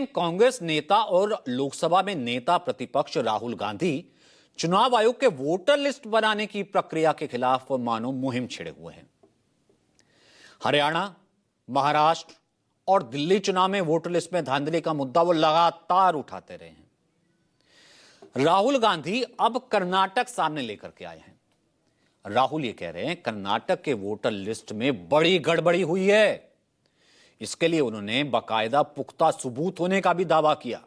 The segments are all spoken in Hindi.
कांग्रेस नेता और लोकसभा में नेता प्रतिपक्ष राहुल गांधी चुनाव आयोग के वोटर लिस्ट बनाने की प्रक्रिया के खिलाफ मानो मुहिम छेड़े हुए हैं। हरियाणा, महाराष्ट्र और दिल्ली चुनाव में वोटर लिस्ट में धांधली का मुद्दा वो लगातार उठाते रहे हैं। राहुल गांधी अब कर्नाटक सामने लेकर के आए हैं। राहुल ये कह रहे हैं कर्नाटक के वोटर लिस्ट में बड़ी गड़बड़ी हुई है। इसके लिए उन्होंने बाकायदा पुख्ता सबूत होने का भी दावा किया।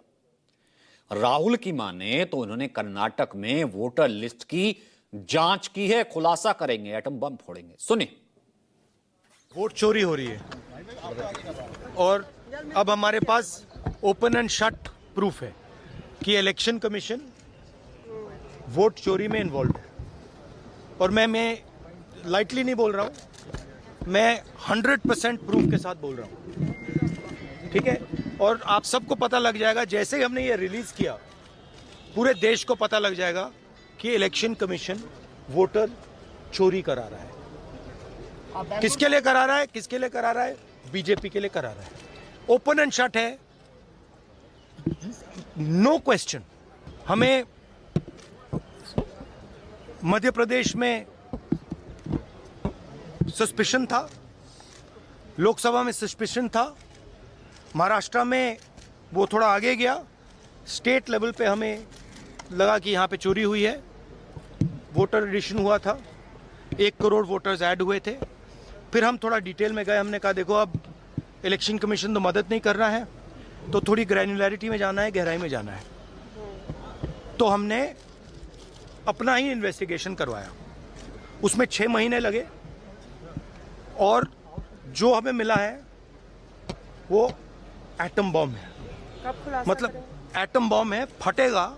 राहुल की माने तो उन्होंने कर्नाटक में वोटर लिस्ट की जांच की है, खुलासा करेंगे, एटम बम फोड़ेंगे। सुनिए। वोट चोरी हो रही है और अब हमारे पास ओपन एंड शट प्रूफ है कि इलेक्शन कमीशन वोट चोरी में इन्वॉल्व है। और मैं लाइटली नहीं बोल रहा हूं, मैं 100% प्रूफ के साथ बोल रहा हूं, ठीक है। और आप सबको पता लग जाएगा, जैसे ही हमने ये रिलीज किया पूरे देश को पता लग जाएगा कि इलेक्शन कमीशन वोटर चोरी करा रहा है। किसके लिए करा रहा है? किसके लिए करा रहा है? बीजेपी के लिए करा रहा है। ओपन एंड शट है, नो क्वेश्चन। हमें मध्य प्रदेश में सस्पिशन था, लोकसभा में सस्पिशन था, महाराष्ट्र में वो थोड़ा आगे गया, स्टेट लेवल पे हमें लगा कि यहाँ पे चोरी हुई है। वोटर एडिशन हुआ था, 1 करोड़ वोटर्स ऐड हुए थे। फिर हम थोड़ा डिटेल में गए, हमने कहा देखो अब इलेक्शन कमीशन तो मदद नहीं कर रहा है, तो थोड़ी ग्रैन्युलैरिटी में जाना है, गहराई में जाना है। तो हमने अपना ही इन्वेस्टिगेशन करवाया, उसमें 6 महीने लगे और जो हमें मिला है वो एटम बॉम्ब है। मतलब एटम बॉम्ब है, फटेगा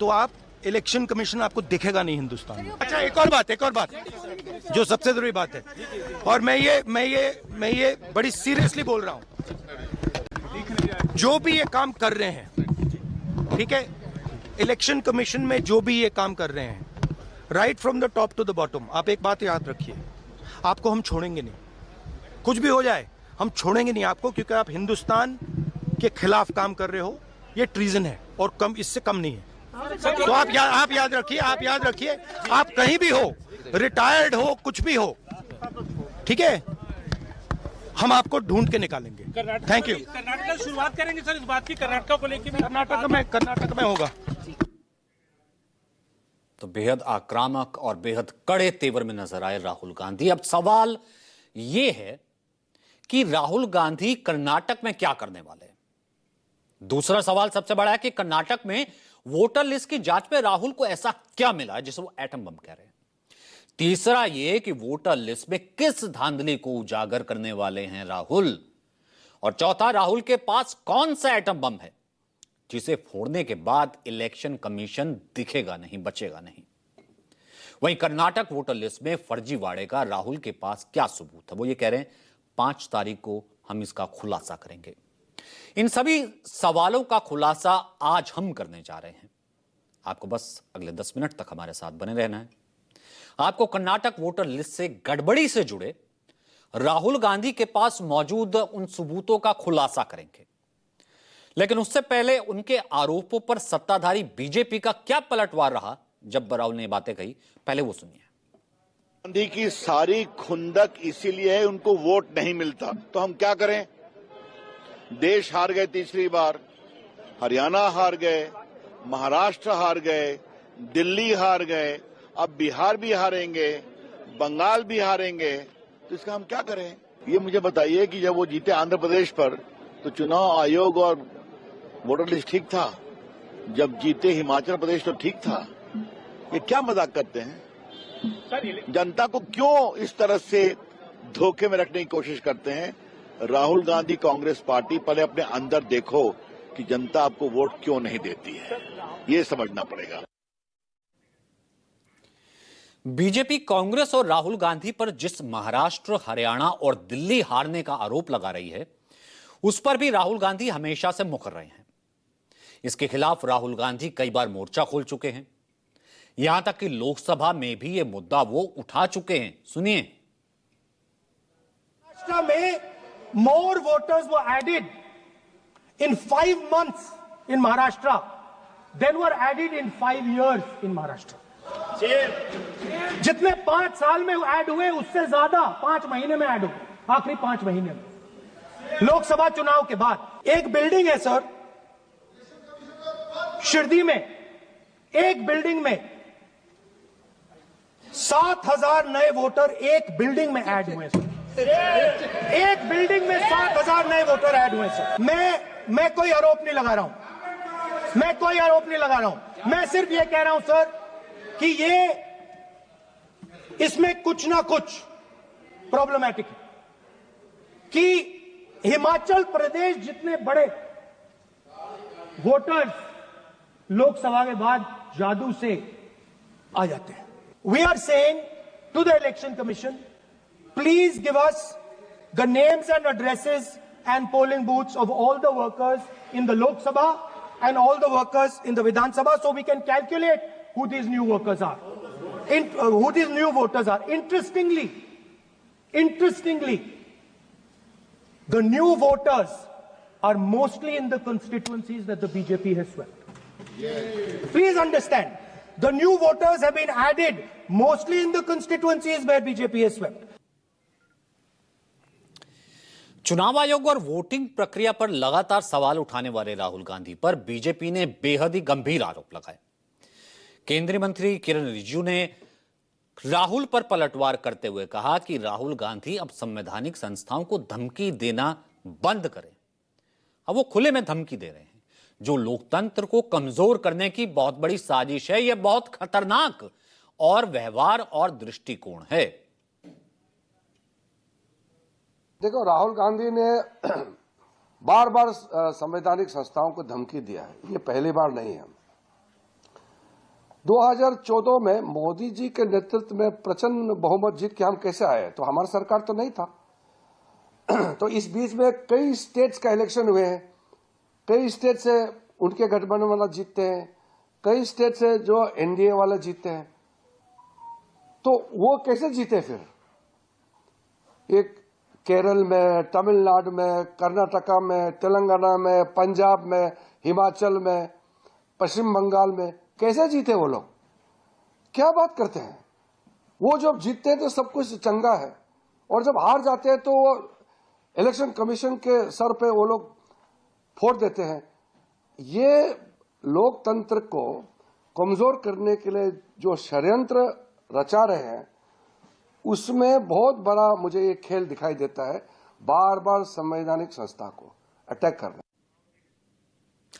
तो आप इलेक्शन कमीशन आपको दिखेगा नहीं हिंदुस्तान में। अच्छा, एक और बात जो सबसे जरूरी बात है, और मैं ये बड़ी सीरियसली बोल रहा हूं, जो भी ये काम कर रहे हैं, ठीक है, इलेक्शन कमीशन में जो भी ये काम कर रहे हैं, right from the top to the bottom, आप एक बात याद रखिए, आपको हम छोड़ेंगे नहीं। कुछ भी हो जाए हम छोड़ेंगे नहीं आपको, क्योंकि आप हिंदुस्तान के खिलाफ काम कर रहे हो। ये ट्रीजन है और कम, इससे कम नहीं है। तो आप याद रखिए, आप कहीं भी हो, रिटायर्ड हो, कुछ भी हो, ठीक है, हम आपको ढूंढ के निकालेंगे। Thank you. कर्नाटक से शुरुआत करेंगे सर इस बात की, कर्नाटक को लेकर कर्नाटक में होगा। तो बेहद आक्रामक और बेहद कड़े तेवर में नजर आए राहुल गांधी। अब सवाल यह है कि राहुल गांधी कर्नाटक में क्या करने वाले हैं। दूसरा सवाल सबसे बड़ा है कि कर्नाटक में वोटर लिस्ट की जांच में राहुल को ऐसा क्या मिला है जिसे वो एटम बम कह रहे हैं। तीसरा यह कि वोटर लिस्ट में किस धांधली को उजागर करने वाले हैं राहुल। और चौथा, राहुल के पास कौन सा एटम बम है जिसे फोड़ने के बाद इलेक्शन कमीशन दिखेगा नहीं, बचेगा नहीं। वहीं कर्नाटक वोटर लिस्ट में फर्जीवाड़े का राहुल के पास क्या सबूत है, वो ये कह रहे हैं 5 तारीख को हम इसका खुलासा करेंगे। इन सभी सवालों का खुलासा आज हम करने जा रहे हैं। आपको बस अगले 10 मिनट तक हमारे साथ बने रहना है। आपको कर्नाटक वोटर लिस्ट से गड़बड़ी से जुड़े राहुल गांधी के पास मौजूद उन सबूतों का खुलासा करेंगे। लेकिन उससे पहले उनके आरोपों पर सत्ताधारी बीजेपी का क्या पलटवार रहा जब राहुल ने बातें कही, पहले वो सुनिए। गांधी की सारी खुंदक इसीलिए है, उनको वोट नहीं मिलता। तो हम क्या करें? देश हार गए तीसरी बार, हरियाणा हार गए, महाराष्ट्र हार गए, दिल्ली हार गए, अब बिहार भी हारेंगे, बंगाल भी हारेंगे। तो इसका हम क्या करें? ये मुझे बताइए कि जब वो जीते आंध्र प्रदेश पर तो चुनाव आयोग और वोटर लिस्ट ठीक था, जब जीते हिमाचल प्रदेश तो ठीक था। ये क्या मजाक करते हैं? जनता को क्यों इस तरह से धोखे में रखने की कोशिश करते हैं? राहुल गांधी कांग्रेस पार्टी, पहले अपने अंदर देखो कि जनता आपको वोट क्यों नहीं देती है, ये समझना पड़ेगा। बीजेपी कांग्रेस और राहुल गांधी पर जिस महाराष्ट्र, हरियाणा और दिल्ली हारने का आरोप लगा रही है, उस पर भी राहुल गांधी हमेशा से मुकर रहे हैं। इसके खिलाफ राहुल गांधी कई बार मोर्चा खोल चुके हैं। यहां तक कि लोकसभा में भी यह मुद्दा वो उठा चुके हैं। सुनिए। महाराष्ट्र में more voters were added in 5 months in Maharashtra than were added in 5 years in Maharashtra. जितने 5 साल में ऐड हुए उससे ज्यादा 5 महीने में ऐड हुए, आखिरी 5 महीने में। लोकसभा चुनाव के बाद एक बिल्डिंग है सर शिरडी में, एक बिल्डिंग में 7,000 नए वोटर एक बिल्डिंग में ऐड हुए सर। एक बिल्डिंग में 7,000 नए वोटर ऐड हुए सर। मैं कोई आरोप नहीं लगा रहा हूं, मैं कोई आरोप नहीं लगा रहा हूं, मैं सिर्फ ये कह रहा हूं सर कि ये इसमें कुछ ना कुछ प्रॉब्लमैटिक है कि हिमाचल प्रदेश जितने बड़े वोटर्स लोकसभा के बाद जादू से आ जाते हैं। We are saying to the election commission, please give us the names and addresses and polling booths of all the workers in the Lok Sabha and all the workers in the Vidhan Sabha so we can calculate who these new workers are, who these new voters are. Interestingly, the new voters are mostly in the constituencies that the BJP has swept. Please understand, the new voters have been added mostly in the constituencies where BJP has swept. चुनाव आयोग और वोटिंग प्रक्रिया पर लगातार सवाल उठाने वाले राहुल गांधी पर बीजेपी ने बेहद ही गंभीर आरोप लगाए। केंद्रीय मंत्री किरण रिजिजू ने राहुल पर पलटवार करते हुए कहा कि राहुल गांधी अब संवैधानिक संस्थाओं को धमकी देना बंद करें। अब वो खुले में धमकी दे रहे हैं, जो लोकतंत्र को कमजोर करने की बहुत बड़ी साजिश है। यह बहुत खतरनाक और व्यवहार और दृष्टिकोण है। देखो, राहुल गांधी ने बार बार संवैधानिक संस्थाओं को धमकी दिया है, ये पहली बार नहीं है। 2014 में मोदी जी के नेतृत्व में प्रचंड बहुमत जीत के हम कैसे आए, तो हमारी सरकार तो नहीं था। तो इस बीच में कई स्टेट्स का इलेक्शन हुए हैं, कई स्टेट से उनके गठबंधन वाला जीतते हैं, कई स्टेट से जो एनडीए वाले जीतते हैं। तो वो कैसे जीते फिर? एक केरल में, तमिलनाडु में, कर्नाटका में, तेलंगाना में, पंजाब में, हिमाचल में, पश्चिम बंगाल में कैसे जीते वो लोग? क्या बात करते हैं? वो जब जीतते हैं तो सब कुछ चंगा है, और जब हार जाते हैं तो वो इलेक्शन कमीशन के सर पे वो लोग फोड़ देते हैं। ये लोकतंत्र को कमजोर करने के लिए जो षड्यंत्र रचा रहे हैं, उसमें बहुत बड़ा मुझे ये खेल दिखाई देता है, बार बार संवैधानिक संस्था को अटैक करना।